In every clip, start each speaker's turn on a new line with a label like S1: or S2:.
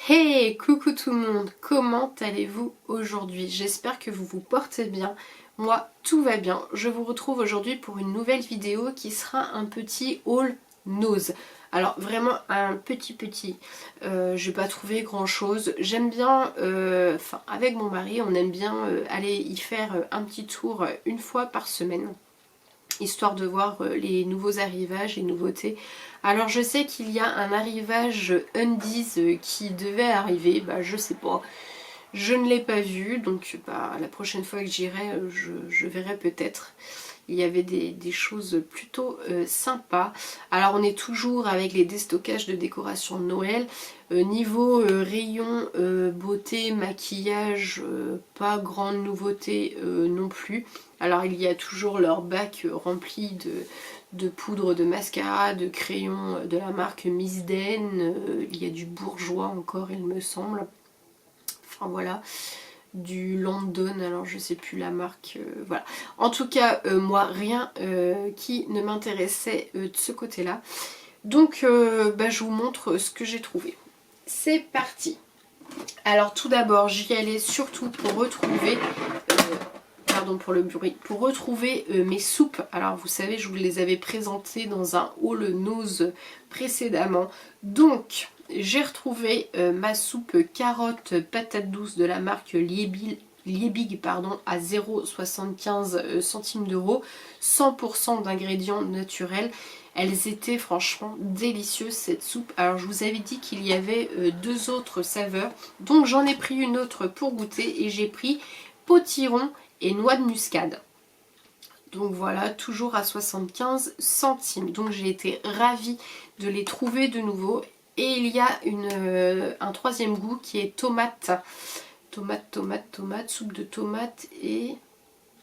S1: Hey, coucou tout le monde, comment allez-vous aujourd'hui? J'espère que vous vous portez bien. Moi, tout va bien. Je vous retrouve aujourd'hui pour une nouvelle vidéo qui sera un petit haul nose. Alors vraiment un petit. J'ai pas trouvé grand chose. J'aime bien, avec mon mari, on aime bien aller y faire un petit tour une fois par semaine, histoire de voir les nouveaux arrivages, les nouveautés. Alors je sais qu'il y a un arrivage Undies qui devait arriver, bah je sais pas, je ne l'ai pas vu, donc bah, la prochaine fois que j'irai, je verrai peut-être. Il y avait des choses plutôt sympas. Alors on est toujours avec les déstockages de décoration de Noël. Niveau rayon beauté, maquillage, pas grande nouveauté non plus. Alors il y a toujours leur bac rempli de poudre de mascara, de crayons de la marque Miss Den. Il y a du bourgeois encore il me semble. Enfin voilà, du London, alors je sais plus la marque, voilà. En tout cas, moi, rien qui ne m'intéressait de ce côté-là. Donc, bah, je vous montre ce que j'ai trouvé. C'est parti. Alors tout d'abord, j'y allais surtout pour retrouver, pardon pour le bruit, pour retrouver mes soupes. Alors vous savez, je vous les avais présentées dans un haul nose précédemment. Donc, j'ai retrouvé ma soupe carotte patate douce de la marque Liebig pardon, à 0,75 centimes d'euros, 100% d'ingrédients naturels. Elles étaient franchement délicieuses cette soupe. Alors je vous avais dit qu'il y avait deux autres saveurs, donc j'en ai pris une autre pour goûter et j'ai pris potiron et noix de muscade. Donc voilà, toujours à 75 centimes. Donc j'ai été ravie de les trouver de nouveau. Et il y a un troisième goût qui est tomate. Tomate, soupe de tomate et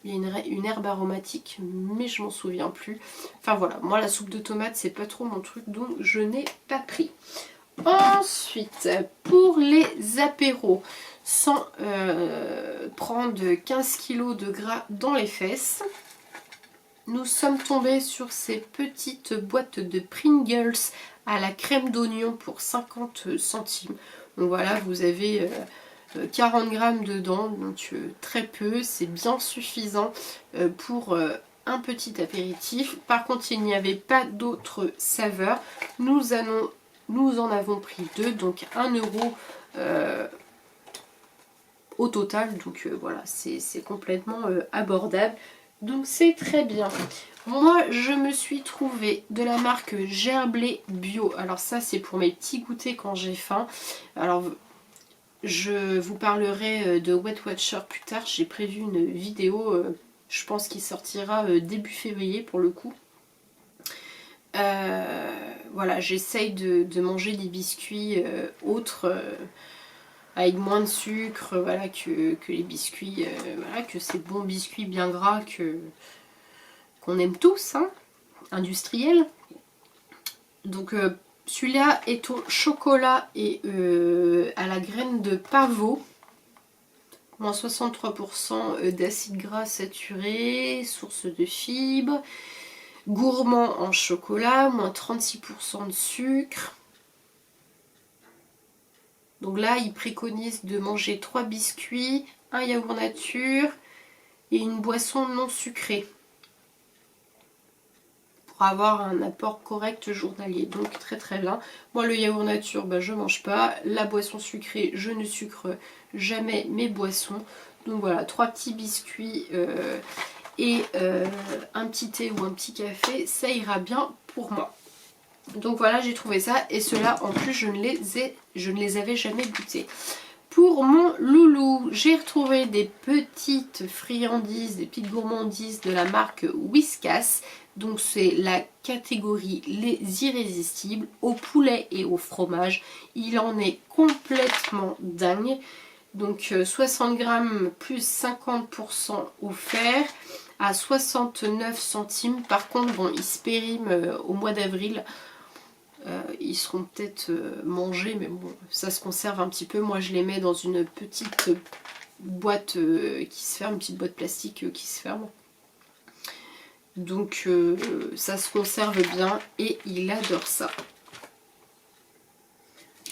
S1: il y a une herbe aromatique, mais je m'en souviens plus. Enfin voilà, moi la soupe de tomate c'est pas trop mon truc, donc je n'ai pas pris. Ensuite, pour les apéros, sans prendre 15 kg de gras dans les fesses, nous sommes tombés sur ces petites boîtes de Pringles à la crème d'oignon pour 50 centimes. Donc voilà, vous avez 40 grammes dedans, donc très peu, c'est bien suffisant pour un petit apéritif. Par contre, il n'y avait pas d'autres saveurs. Nous en avons pris deux, donc 1 euro au total. Donc voilà, c'est complètement abordable. Donc c'est très bien. Moi, je me suis trouvé de la marque Gerblé Bio. Alors ça, c'est pour mes petits goûters quand j'ai faim. Alors, je vous parlerai de Weight Watcher plus tard. J'ai prévu une vidéo, je pense qu'il sortira début février pour le coup. Voilà, j'essaye de manger des biscuits autres, avec moins de sucre, voilà, que les biscuits, voilà, que ces bons biscuits bien gras qu'on aime tous, hein, industriels. Donc celui-là est au chocolat et à la graine de pavot. Moins 63% d'acide gras saturé, source de fibres. Gourmand en chocolat, moins 36% de sucre. Donc là, il préconise de manger 3 biscuits, un yaourt nature et une boisson non sucrée pour avoir un apport correct journalier. Donc très bien. Moi, le yaourt nature, bah, je mange pas. La boisson sucrée, je ne sucre jamais mes boissons. Donc voilà, 3 petits biscuits et un petit thé ou un petit café, ça ira bien pour moi. Donc voilà, j'ai trouvé ça et ceux-là en plus je ne les avais jamais goûtés. Pour mon loulou, j'ai retrouvé des petites friandises, des petites gourmandises de la marque Whiskas. Donc c'est la catégorie les irrésistibles au poulet et au fromage. Il en est complètement dingue. Donc 60 grammes plus 50% offert à 69 centimes. Par contre, bon, ils se périment au mois d'avril. Ils seront peut-être mangés, mais bon, ça se conserve un petit peu. Moi, je les mets dans une petite boîte qui se ferme, une petite boîte plastique qui se ferme. Donc, ça se conserve bien et il adore ça.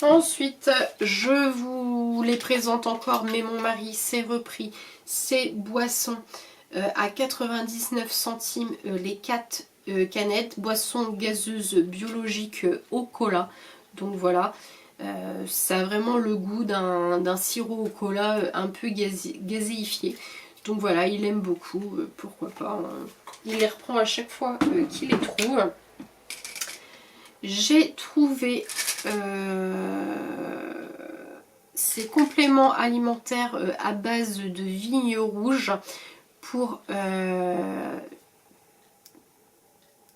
S1: Ensuite, je vous les présente encore, mais mon mari s'est repris ces boissons à 99 centimes les 4 canettes. Boissons gazeuses biologiques au cola. Donc voilà, ça a vraiment le goût d'un sirop au cola un peu gazéifié. Donc voilà, il aime beaucoup, pourquoi pas. Il les reprend à chaque fois qu'il les trouve. J'ai trouvé ces compléments alimentaires à base de vigne rouge pour... il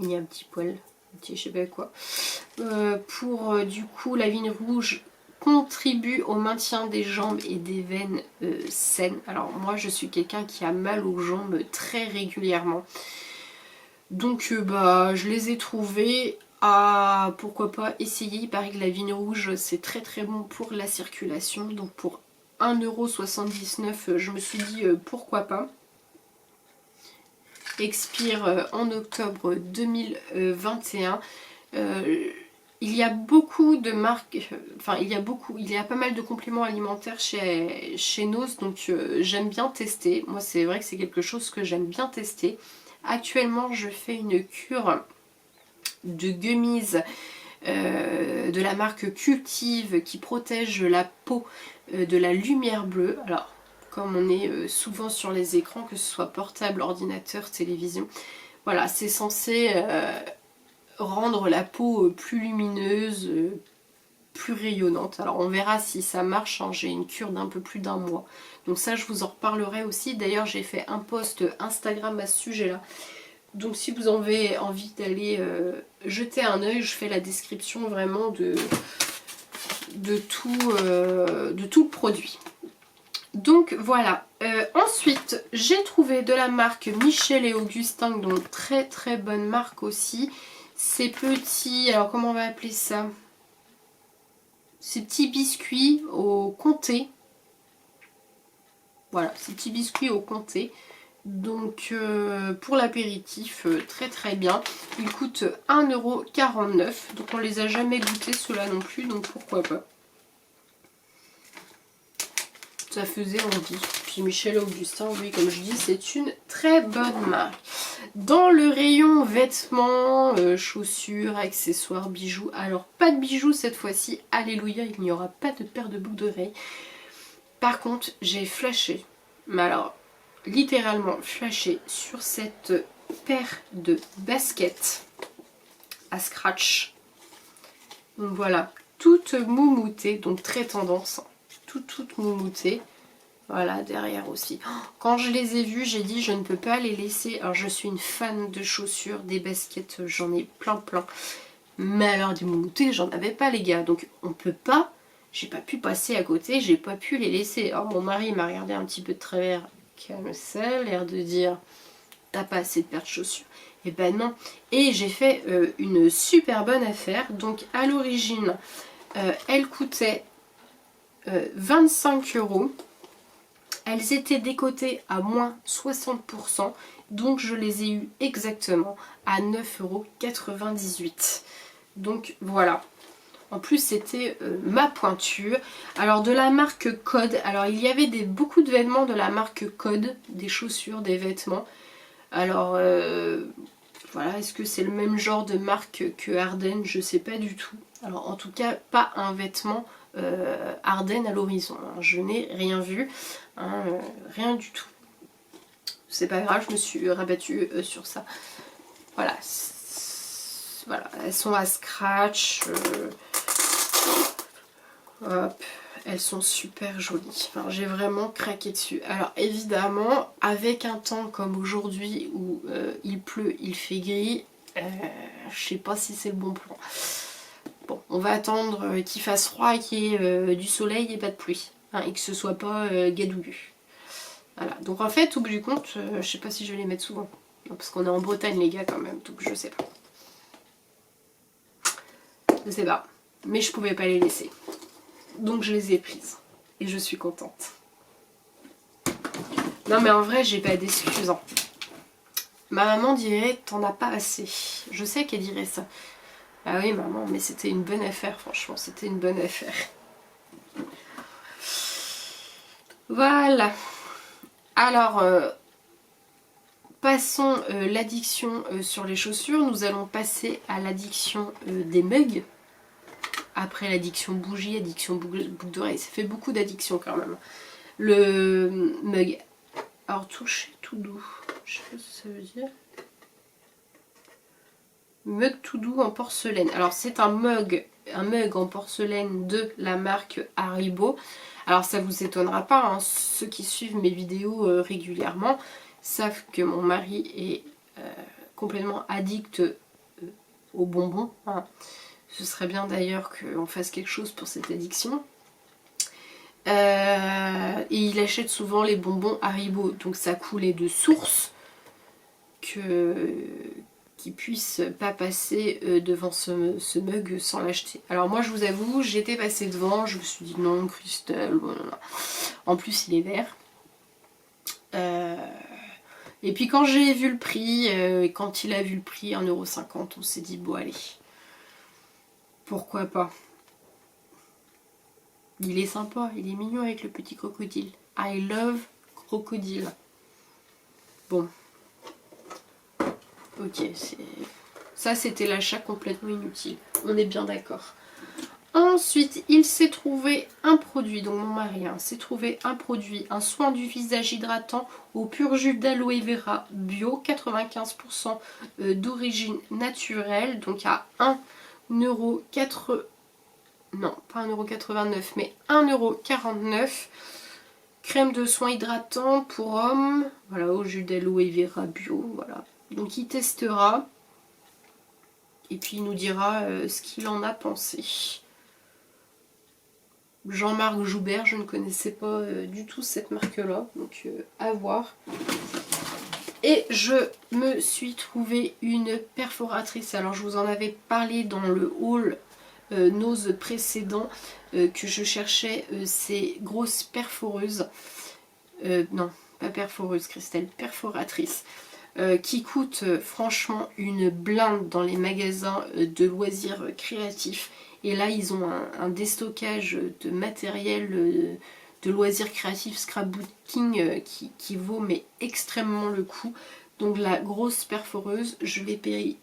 S1: y a un petit poil, un petit je sais pas quoi. Pour du coup la vigne rouge contribue au maintien des jambes et des veines saines. Alors moi je suis quelqu'un qui a mal aux jambes très régulièrement. Donc bah je les ai trouvés. Ah, pourquoi pas essayer, il paraît que la vigne rouge c'est très très bon pour la circulation, donc pour 1,79 €, je me suis dit pourquoi pas. Expire en octobre 2021. Il y a beaucoup de marques, enfin il y a pas mal de compléments alimentaires chez Nose, donc j'aime bien tester. Moi c'est vrai que c'est quelque chose que j'aime bien tester. Actuellement je fais une cure de gummies de la marque Cultive qui protège la peau de la lumière bleue. Alors comme on est souvent sur les écrans, que ce soit portable, ordinateur, télévision, voilà, c'est censé rendre la peau plus lumineuse, plus rayonnante. Alors on verra si ça marche, hein. J'ai une cure d'un peu plus d'1 mois, donc ça je vous en reparlerai aussi. D'ailleurs j'ai fait un post Instagram à ce sujet là, donc si vous avez envie d'aller jeter un œil, je fais la description vraiment de tout le produit. Donc voilà. Ensuite j'ai trouvé de la marque Michel et Augustin, donc très très bonne marque aussi. Ces petits, alors comment on va appeler ça, ces petits biscuits au comté. Voilà, ces petits biscuits au comté. Donc pour l'apéritif, très très bien. Ils coûtent 1,49 €. Donc on les a jamais goûtés ceux-là non plus, donc pourquoi pas. Ça faisait envie. Puis Michel Augustin, oui, comme je dis, c'est une très bonne marque. Dans le rayon vêtements, chaussures, accessoires, bijoux. Alors pas de bijoux cette fois-ci, alléluia, il n'y aura pas de paire de boucles d'oreilles. Par contre, j'ai flashé. Mais alors, littéralement flashé sur cette paire de baskets à scratch. Donc voilà, toute moumoutée, donc très tendance, toute moumoutée. Voilà, derrière aussi. Quand je les ai vus, j'ai dit je ne peux pas les laisser. Alors je suis une fan de chaussures, des baskets, j'en ai plein. Mais alors des moumoutées, j'en avais pas les gars. Donc on peut pas, j'ai pas pu passer à côté, j'ai pas pu les laisser. Alors mon mari m'a regardé un petit peu de travers, comme ça, l'air de dire t'as pas assez de paires de chaussures. Et ben non. Et j'ai fait une super bonne affaire. Donc à l'origine, elles coûtaient 25 €. Elles étaient décotées à moins 60%, donc je les ai eues exactement à 9,98 €. Donc voilà. En plus c'était ma pointure. Alors de la marque Code, alors il y avait beaucoup de vêtements de la marque Code, des chaussures, des vêtements. Alors voilà, est-ce que c'est le même genre de marque que Ardennes? Je sais pas du tout. Alors en tout cas pas un vêtement Ardennes à l'horizon, hein. Je n'ai rien vu, hein, rien du tout. C'est pas grave, je me suis rabattue sur ça. Voilà, voilà, elles sont à scratch. Hop, elles sont super jolies. Enfin, j'ai vraiment craqué dessus. Alors évidemment, avec un temps comme aujourd'hui où il pleut, il fait gris, je sais pas si c'est le bon plan. Bon, on va attendre qu'il fasse froid et qu'il y ait du soleil et pas de pluie, hein, et que ce soit pas gadouillu. Voilà, donc en fait, au bout du compte, je sais pas si je vais les mettre souvent. Non, parce qu'on est en Bretagne les gars quand même, donc je sais pas. Je sais pas, mais je pouvais pas les laisser. Donc je les ai prises. Et je suis contente. Non mais en vrai, j'ai pas d'excuses, hein. Ma maman dirait, t'en as pas assez. Je sais qu'elle dirait ça. Ah oui maman, mais c'était une bonne affaire, franchement, c'était une bonne affaire. Voilà. Alors, passons l'addiction sur les chaussures. Nous allons passer à l'addiction des mugs. Après l'addiction bougie, addiction boucle d'oreille. Ça fait beaucoup d'addictions quand même. Le mug. Alors, toucher tout doux. Je sais pas ce que ça veut dire. Mug tout doux en porcelaine. Alors, c'est un mug en porcelaine de la marque Haribo. Alors, ça vous étonnera pas, hein, ceux qui suivent mes vidéos régulièrement savent que mon mari est complètement addict aux bonbons. Hein. Ce serait bien d'ailleurs qu'on fasse quelque chose pour cette addiction. Et il achète souvent les bonbons Haribo, donc ça coulait de source qu'il puisse pas passer devant ce mug sans l'acheter. Alors moi je vous avoue, j'étais passée devant, je me suis dit non Christelle, voilà. En plus il est vert. Et puis quand j'ai vu le prix, quand il a vu le prix 1,50 €, on s'est dit bon allez, pourquoi pas. Il est sympa, il est mignon avec le petit crocodile. I love crocodile. Bon. Ok, ça c'était l'achat complètement inutile. On est bien d'accord. Ensuite, il s'est trouvé un produit, donc mon mari s'est trouvé un produit, un soin du visage hydratant au pur jus d'aloe vera bio, 95% d'origine naturelle, donc à 1,4€. Non, pas 1,89€, mais 1,49€. Crème de soin hydratant pour hommes, voilà, au jus d'aloe vera bio, voilà. Donc il testera et puis il nous dira ce qu'il en a pensé. Jean-Marc Joubert, je ne connaissais pas du tout cette marque-là, donc à voir. Et je me suis trouvé une perforatrice. Alors je vous en avais parlé dans le haul nose précédent que je cherchais ces grosses perforeuses. Non, pas perforeuse Christelle, perforatrice. Qui coûte franchement une blinde dans les magasins de loisirs créatifs. Et là, ils ont un déstockage de matériel de loisirs créatifs, scrapbooking qui vaut mais extrêmement le coup. Donc la grosse perforeuse, je l'ai payée,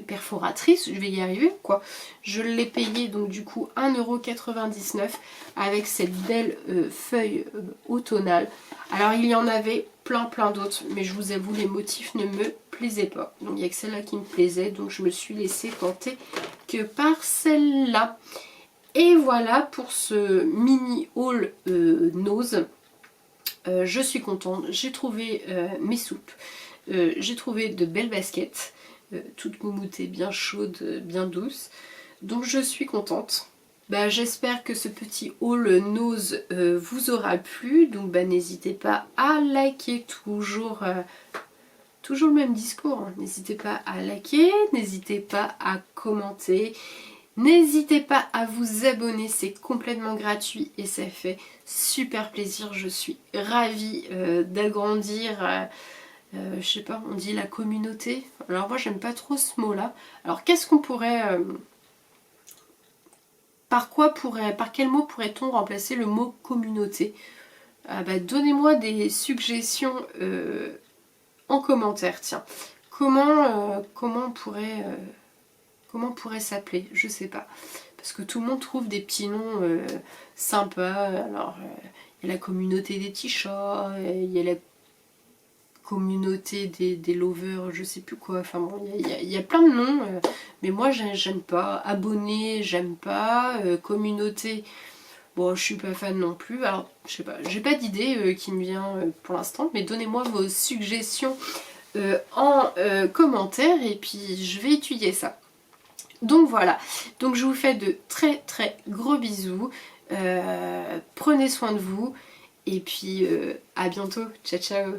S1: perforatrice, je vais y arriver quoi. Je l'ai payée donc du coup 1,99€ avec cette belle feuille automnale. Alors il y en avait plein d'autres, mais je vous avoue les motifs ne me plaisaient pas. Donc il n'y a que celle-là qui me plaisait, donc je me suis laissée tenter que par celle-là. Et voilà pour ce mini haul nose. Je suis contente, j'ai trouvé mes soupes, j'ai trouvé de belles baskets, toutes moumoutées, bien chaudes, bien douces. Donc je suis contente. Bah, j'espère que ce petit haul nose vous aura plu, donc bah, n'hésitez pas à liker, toujours le même discours, hein. N'hésitez pas à liker, n'hésitez pas à commenter, n'hésitez pas à vous abonner, c'est complètement gratuit et ça fait super plaisir, je suis ravie d'agrandir, je sais pas, on dit la communauté, alors moi j'aime pas trop ce mot là, alors qu'est-ce qu'on pourrait... par quel mot pourrait-on remplacer le mot communauté? Donnez-moi des suggestions en commentaire. Tiens, comment pourrait s'appeler? Je sais pas. Parce que tout le monde trouve des petits noms sympas. Alors, il y a la communauté des petits chats, il y a la communauté des lovers, je sais plus quoi. Enfin bon, il y a plein de noms. Mais moi, j'aime pas. Abonné, j'aime pas. Communauté, bon, je suis pas fan non plus. Alors, je sais pas, j'ai pas d'idée qui me vient pour l'instant. Mais donnez-moi vos suggestions en commentaire et puis je vais étudier ça. Donc voilà. Donc je vous fais de très gros bisous. Prenez soin de vous. Et puis à bientôt. Ciao ciao.